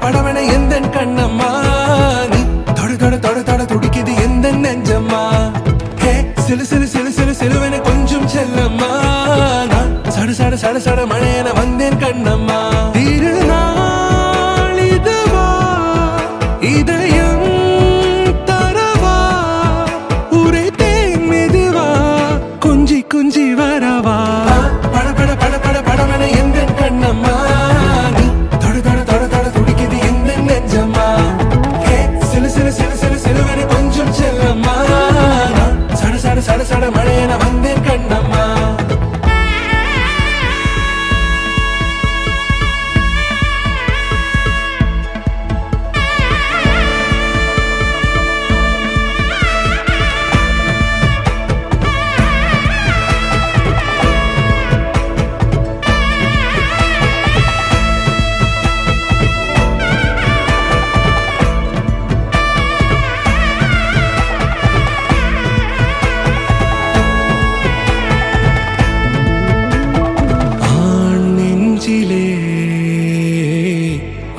படவன எந்த கண்ணம்மா நீ தொட தொட தொட தொட துடிக்குது எந்த நெஞ்சம்மா ஹே சிலு சிலு சிலு சிலு சிலுவன கொஞ்சம் செல்லம்மா நான் சட சட சட சட மழையன வந்தேன் கண்ணம்மா திருநாள் இதுவா இதயம் தரவா ஊரே தேன் மெதுவா குஞ்சி குஞ்சி வரவா பட பட பட பட படவன எந்த கண்ணம்மா சட சட மழையன வந்தேன் கண்ணம்மா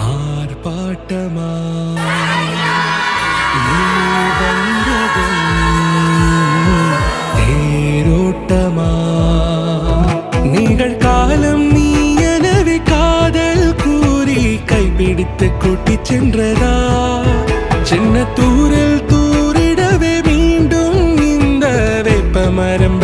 ஆர்ப்பாட்டமா தேரோட்டமா நிகழ்காலம் நீ எனவே காதல் கூறி கைப்பிடித்து கூட்டிச் சென்றதா சின்ன தூரில் தூரிடவே மீண்டும் இந்த வேப்பமரம்